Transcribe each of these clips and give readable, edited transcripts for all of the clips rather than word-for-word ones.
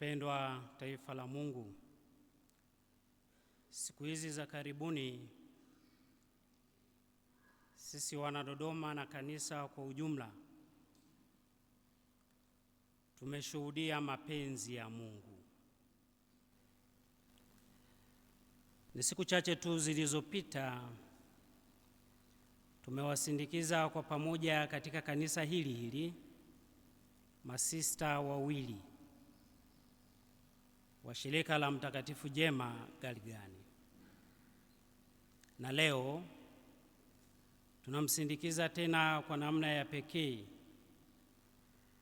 Wapendwa taifa la Mungu, siku hizi za karibuni sisi Wanadodoma na kanisa kwa ujumla tumeshuhudia mapenzi ya Mungu. Ni siku chache tu zilizopita tumewasindikiza kwa pamoja katika kanisa hili masista wawili wa shirika la Mtakatifu Jema Galgani, na leo tunamsindikiza tena kwa namna ya pekee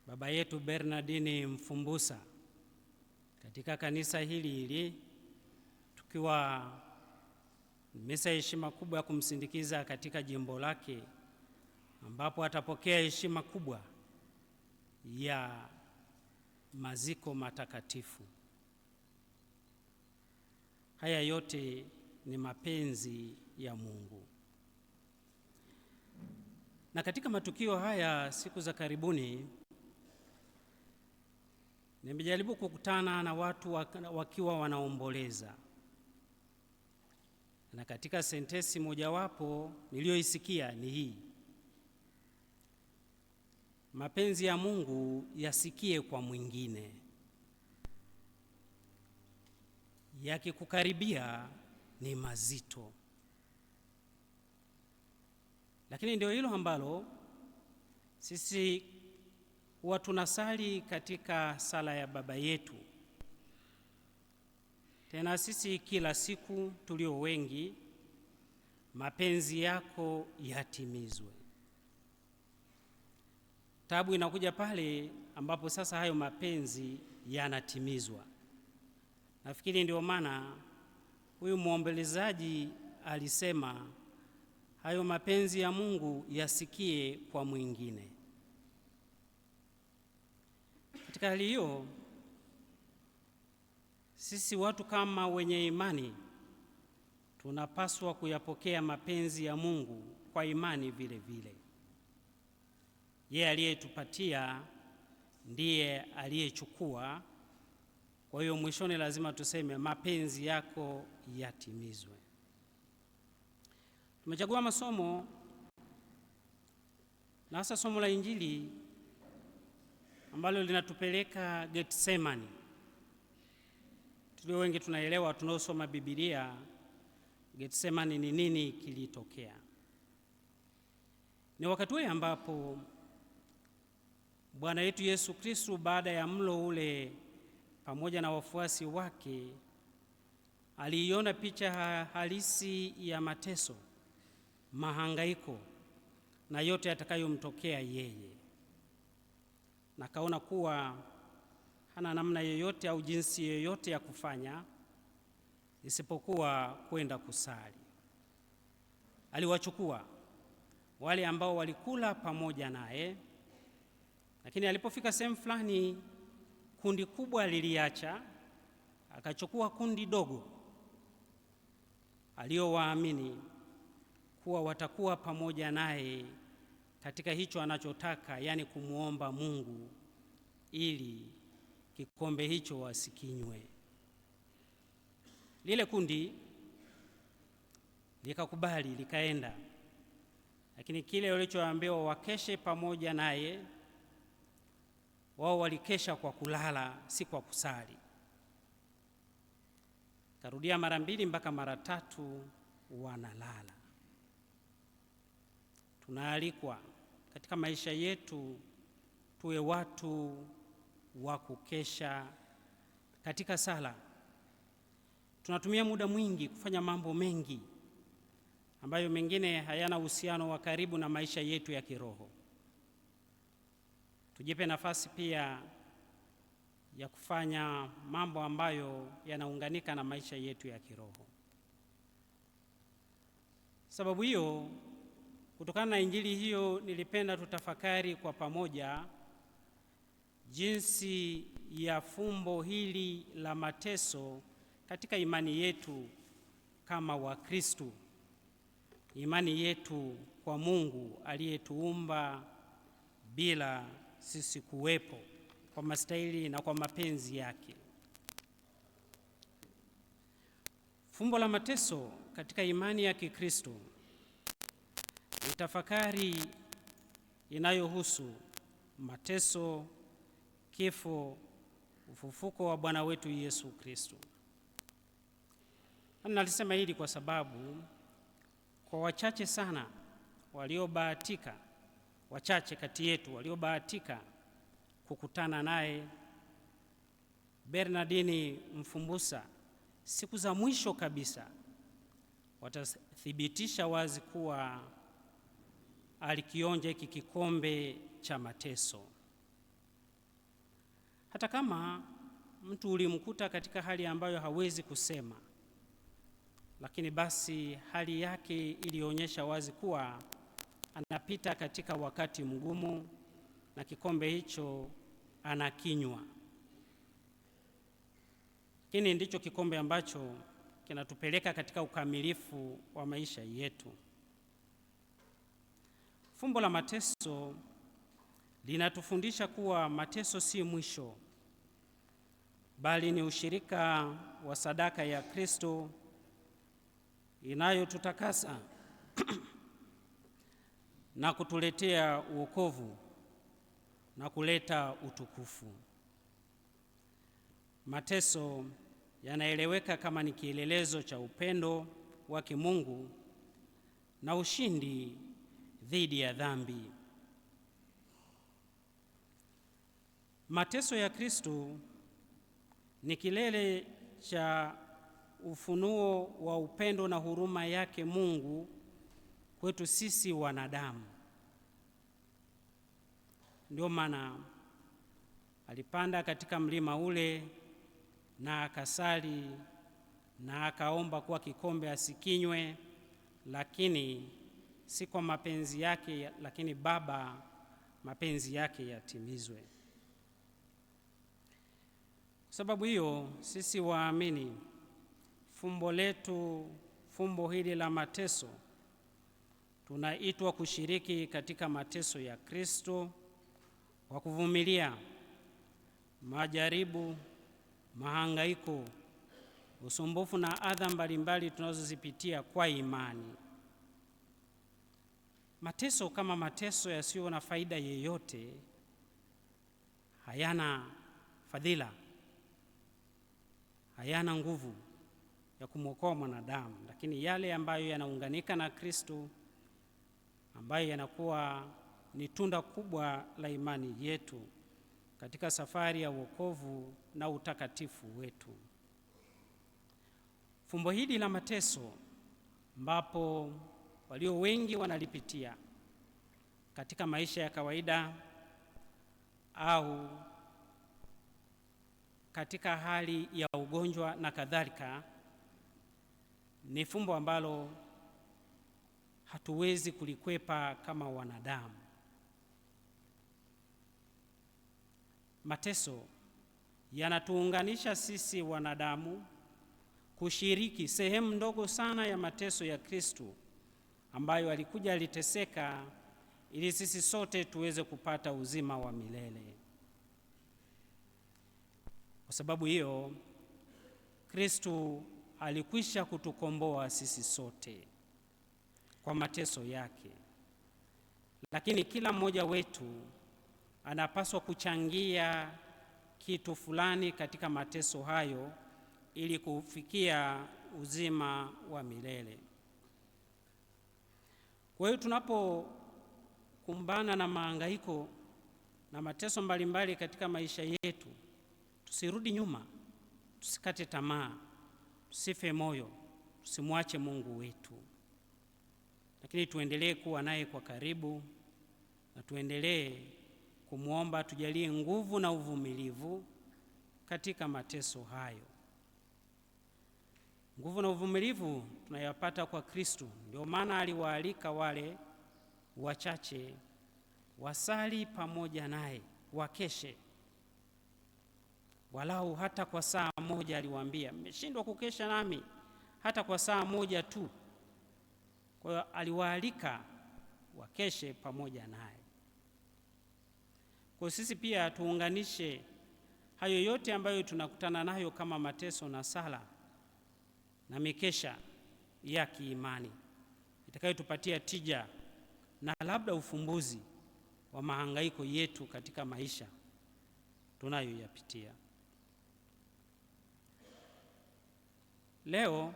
baba yetu Bernardini Mfumbusa katika kanisa hili tukiwa nimesa heshima kubwa ya kumsindikiza katika jimbo lake, ambapo atapokea heshima kubwa ya maziko matakatifu. Haya yote ni mapenzi ya Mungu. Na katika matukio haya siku za karibuni nimejaribu kukutana na watu wakiwa wanaomboleza, na katika sentensi mojawapo niliyoisikia ni hii: mapenzi ya Mungu yasikie kwa mwingine, yakikukaribia ni mazito. Lakini ndio hilo ambalo sisi huwa tunasali katika sala ya Baba Yetu. Tena sisi kila siku tulio wengi, mapenzi yako yatimizwe. Tabu inakuja pale ambapo sasa hayo mapenzi yanatimizwa. Nafikiri ndio maana huyu muombolezaji alisema hayo mapenzi ya Mungu yasikie kwa mwingine. Katika hali hiyo, sisi watu kama wenye imani tunapaswa kuyapokea mapenzi ya Mungu kwa imani vile vile. Yeye aliyetupatia ndiye aliyechukua. Kwa hiyo mwishoni lazima tuseme mapenzi yako yatimizwe. Tumechagua masomo na hasa somo la Injili ambalo linatupeleka Getsemani. Tulio wengi tunaelewa, tunaosoma Biblia, Getsemani ni nini kilitokea. Ni wakati ule ambapo Bwana yetu Yesu Kristo baada ya mlo ule pamoja na wafuasi wake aliiona picha halisi ya mateso, mahangaiko na yote yatakayomtokea yeye, na kaona kuwa hana namna yoyote au jinsi yoyote ya kufanya isipokuwa kwenda kusali. Aliwachukua wale ambao walikula pamoja naye, lakini alipofika sehemu fulani kundi kubwa liliacha, akachukua kundi dogo aliowaamini kuwa watakuwa pamoja naye katika hicho anachotaka, yani kumuomba Mungu ili kikombe hicho wasikinywe. Lile kundi likakubali, likaenda, lakini kile walichoambiwa wakeshe pamoja naye, wao walikesha kwa kulala, si kwa kusali. Karudia mara 2 mpaka mara 3 wanalala. Tunaalikwa katika maisha yetu tuwe watu wa kukesha katika sala. Tunatumia muda mwingi kufanya mambo mengi ambayo mengine hayana uhusiano wa karibu na maisha yetu ya kiroho. Tujipe nafasi pia ya kufanya mambo ambayo yanaunganika na maisha yetu ya kiroho. Sababu hiyo, kutokana na Injili hiyo, nilipenda tutafakari kwa pamoja jinsi ya fumbo hili la mateso katika imani yetu kama Wakristo, imani yetu kwa Mungu aliyetuumba bila sisi kuwepo, kwa mastahili na kwa mapenzi yake. Fumbo la mateso katika imani ya Kikristo ni tafakari inayohusu mateso, kifo, ufufuko wa Bwana wetu Yesu Kristo. Nalisema hili kwa sababu kwa wachache sana waliobahatika, wachache kati yetu waliobahatika kukutana naye Bernardini Mfumbusa siku za mwisho kabisa, watathibitisha wazi kuwa alikionja hiki kikombe cha mateso. Hata kama mtu ulimkuta katika hali ambayo hawezi kusema, lakini basi hali yake ilionyesha wazi kuwa anapita katika wakati mgumu na kikombe hicho anakinywa. Hiki ndicho kikombe ambacho kinatupeleka katika ukamilifu wa maisha yetu. Fumbo la mateso linatufundisha kuwa mateso si mwisho, bali ni ushirika wa sadaka ya Kristo inayotutakasa na kutuletea wokovu na kuleta utukufu. Mateso yanaeleweka kama ni kielelezo cha upendo wa kimungu na ushindi dhidi ya dhambi. Mateso ya Kristo ni kilele cha ufunuo wa upendo na huruma yake Mungu kwetu sisi wanadamu. Ndio maana alipanda katika mlima ule na akasali na akaomba kuwa kikombe asikinywe, lakini si kwa mapenzi yake, lakini Baba, mapenzi yake yatimizwe. Kwa sababu hiyo sisi waamini, fumbo hili la mateso, tunaitwa kushiriki katika mateso ya Kristo kwa kuvumilia majaribu, mahangaiko, usumbufu na adha mbalimbali tunazozipitia kwa imani. Mateso kama mateso yasiyo na faida yeyote hayana fadhila, hayana nguvu ya kumwokoa mwanadamu, lakini yale ambayo yanaunganika na Kristo, ambayo yanakuwa ni tunda kubwa la imani yetu katika safari ya wokovu na utakatifu wetu. Fumbo hili la mateso, ambapo walio wengi wanalipitia katika maisha ya kawaida au katika hali ya ugonjwa na kadhalika, ni fumbo ambalo hatuwezi kulikwepa kama wanadamu. Mateso yanatuunganisha sisi wanadamu kushiriki sehemu ndogo sana ya mateso ya Kristo, ambayo alikuja aliteseka ili sisi sote tuweze kupata uzima wa milele. Kwa sababu hiyo, Kristo alikwisha kutukomboa sisi sote kwa mateso yake, lakini kila mmoja wetu anapaswa kuchangia kitu fulani katika mateso hayo ili kufikia uzima wa milele. Kwa hiyo tunapokumbana na mahangaiko na mateso mbalimbali katika maisha yetu, tusirudi nyuma, tusikate tamaa, tusife moyo, tusimwache Mungu wetu, lakini tuendelee kuwa naye kwa karibu na tuendelee kumwomba tujalie nguvu na uvumilivu katika mateso hayo. Nguvu na uvumilivu tunayapata kwa Kristo. Ndio maana aliwaalika wale wachache wasali pamoja naye, wakeshe walau hata kwa saa moja. Aliwaambia, mmeshindwa kukesha nami hata kwa saa moja tu. Kwa hiyo aliwaalika wakeshe pamoja naye. Kwa sisi pia tuunganishe hayo yote ambayo tunakutana nayo kama mateso na sala, na mikesha ya kiimani itakayotupatia tija na labda ufumbuzi wa mahangaiko yetu katika maisha tunayoyapitia. Leo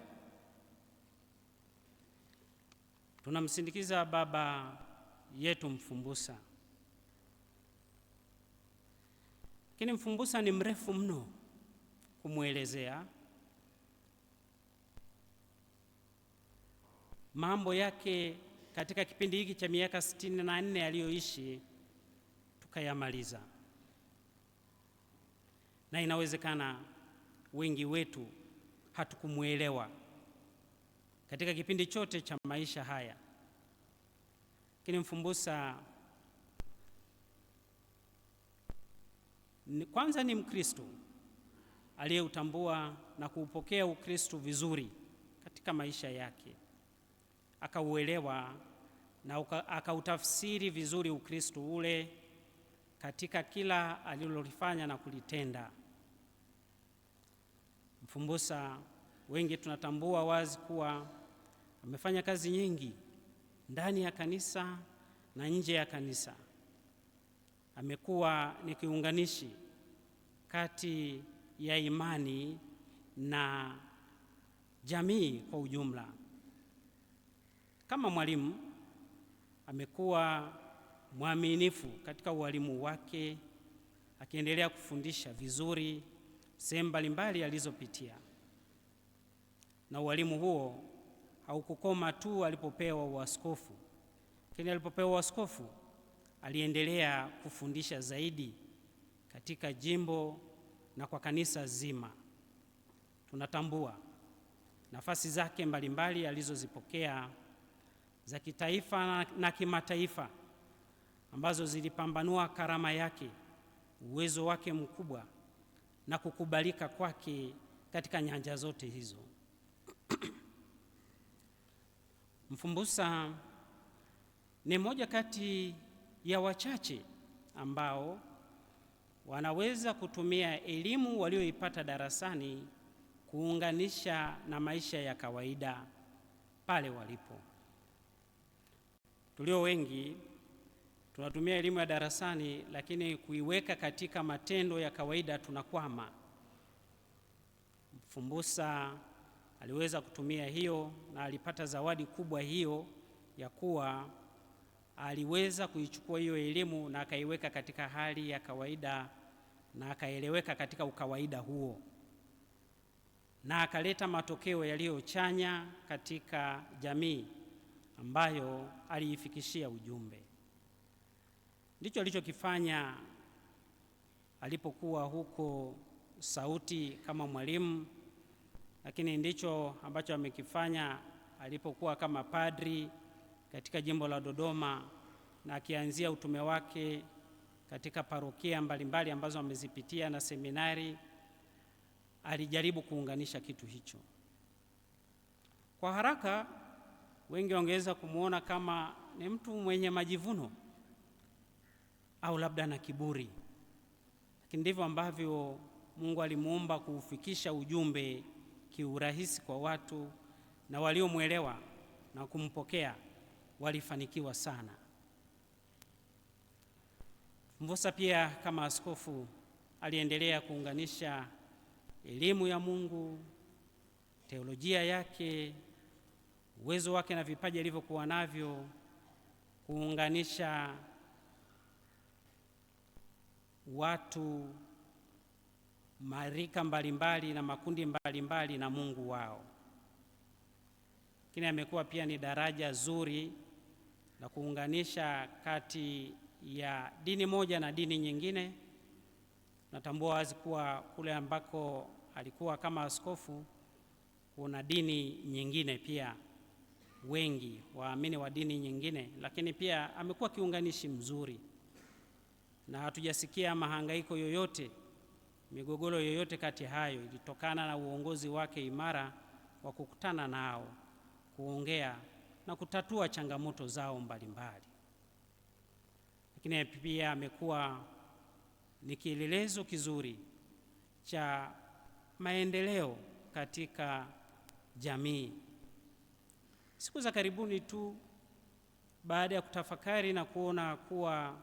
tunamsindikiza baba yetu Mfumbusa. Lakini Mfumbusa ni mrefu mno kumwelezea. Mambo yake katika kipindi hiki cha miaka 64 aliyoishi tukayamaliza, na inawezekana wengi wetu hatukumuelewa katika kipindi chote cha maisha haya. Lakini Mfumbusa kwanza ni Mkristo aliyeutambua na kuupokea Ukristo vizuri katika maisha yake, akauelewa na akautafsiri vizuri Ukristo ule katika kila alilolifanya na kulitenda. Mfumbusa wengi tunatambua wazi kuwa amefanya kazi nyingi ndani ya kanisa na nje ya kanisa. Amekuwa ni kiunganishi kati ya imani na jamii kwa ujumla. Kama mwalimu amekuwa mwaminifu katika ualimu wake, akiendelea kufundisha vizuri sehemu mbalimbali alizopitia. Na ualimu huo haukukoma tu alipopewa uaskofu, lakini alipopewa uaskofu aliendelea kufundisha zaidi katika jimbo na kwa kanisa zima. Tunatambua nafasi zake mbalimbali alizozipokea za kitaifa na kimataifa, ambazo zilipambanua karama yake, uwezo wake mkubwa na kukubalika kwake katika nyanja zote hizo. Mfumbusa ni mmoja kati ya wachache ambao wanaweza kutumia elimu walioipata darasani kuunganisha na maisha ya kawaida pale walipo. Tulio wengi tunatumia elimu ya darasani, lakini kuiweka katika matendo ya kawaida tunakwama. Mfumbusa aliweza kutumia hiyo na alipata zawadi kubwa hiyo ya kuwa aliweza kuichukua hiyo elimu na akaiweka katika hali ya kawaida na akaeleweka katika ukawaida huo, na akaleta matokeo yaliyochanya katika jamii ambayo aliifikishia ujumbe. Ndicho alichokifanya alipokuwa huko Sauti kama mwalimu, lakini ndicho ambacho amekifanya alipokuwa kama padri katika jimbo la Dodoma, na akianzia utume wake katika parokia mbalimbali ambazo amezipitia na seminari. Alijaribu kuunganisha kitu hicho. Kwa haraka wengi wangeweza kumuona kama ni mtu mwenye majivuno au labda na kiburi, lakini ndivyo ambavyo Mungu alimuumba kuufikisha ujumbe kiurahisi kwa watu, na waliomwelewa na kumpokea walifanikiwa sana. Mfumbusa pia kama askofu aliendelea kuunganisha elimu ya Mungu, teolojia yake, uwezo wake na vipaji alivyokuwa navyo, kuunganisha watu marika mbalimbali na makundi mbalimbali na Mungu wao. Lakini amekuwa pia ni daraja zuri la kuunganisha kati ya dini moja na dini nyingine. Natambua wazi kuwa kule ambako alikuwa kama askofu kuna dini nyingine pia, wengi waamini wa dini nyingine, lakini pia amekuwa kiunganishi mzuri, na hatujasikia mahangaiko yoyote, migogoro yoyote kati hayo. Ilitokana na uongozi wake imara wa kukutana nao, kuongea na kutatua changamoto zao mbalimbali. Lakini pia amekuwa ni kielelezo kizuri cha maendeleo katika jamii. Siku za karibuni tu, baada ya kutafakari na kuona kuwa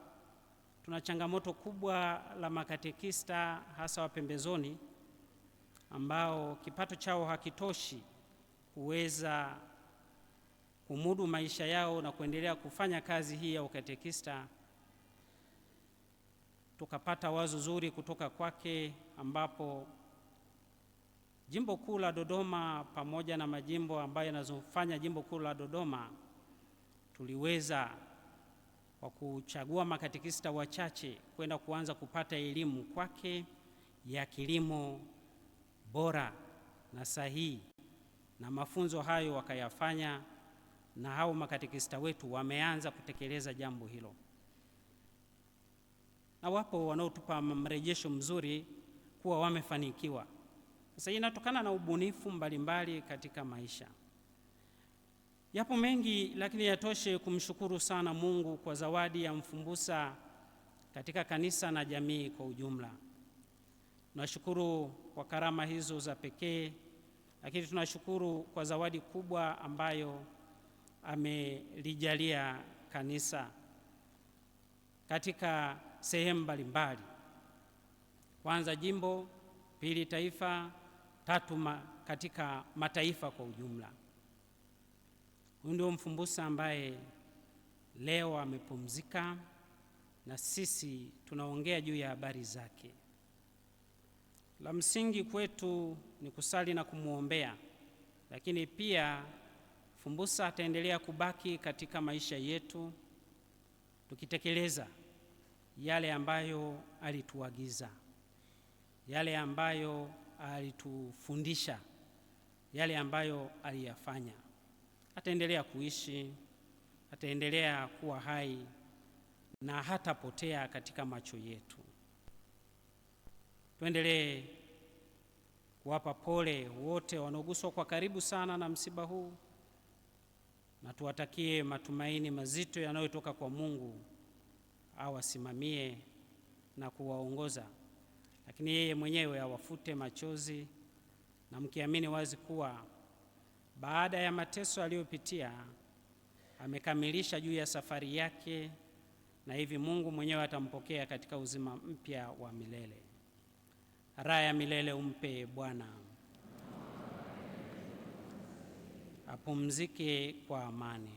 tuna changamoto kubwa la makatekista hasa wa pembezoni ambao kipato chao hakitoshi kuweza kumudu maisha yao na kuendelea kufanya kazi hii ya ukatekista, tukapata wazo zuri kutoka kwake, ambapo Jimbo Kuu la Dodoma pamoja na majimbo ambayo yanazofanya Jimbo Kuu la Dodoma tuliweza kwa kuchagua makatekista wachache kwenda kuanza kupata elimu kwake ya kilimo bora na sahihi, na mafunzo hayo wakayafanya, na hao makatekista wetu wameanza kutekeleza jambo hilo, na wapo wanaotupa mrejesho mzuri kuwa wamefanikiwa. Sasa inatokana na ubunifu mbalimbali katika maisha. Yapo mengi, lakini yatoshe kumshukuru sana Mungu kwa zawadi ya Mfumbusa katika kanisa na jamii kwa ujumla. Tunashukuru kwa karama hizo za pekee, lakini tunashukuru kwa zawadi kubwa ambayo amelijalia kanisa katika sehemu mbalimbali. Kwanza jimbo, pili taifa, tatu katika mataifa kwa ujumla. Huyu ndio Mfumbusa ambaye leo amepumzika na sisi tunaongea juu ya habari zake. La msingi kwetu ni kusali na kumwombea, lakini pia Mfumbusa ataendelea kubaki katika maisha yetu tukitekeleza yale ambayo alituagiza, yale ambayo alitufundisha, yale ambayo aliyafanya. Ataendelea kuishi, ataendelea kuwa hai na hatapotea katika macho yetu. Tuendelee kuwapa pole wote wanaoguswa kwa karibu sana na msiba huu, na tuwatakie matumaini mazito yanayotoka kwa Mungu awasimamie na kuwaongoza, lakini yeye mwenyewe awafute machozi, na mkiamini wazi kuwa baada ya mateso aliyopitia amekamilisha juu ya safari yake, na hivi Mungu mwenyewe atampokea katika uzima mpya wa milele. Raha ya milele umpe Bwana, apumzike kwa amani.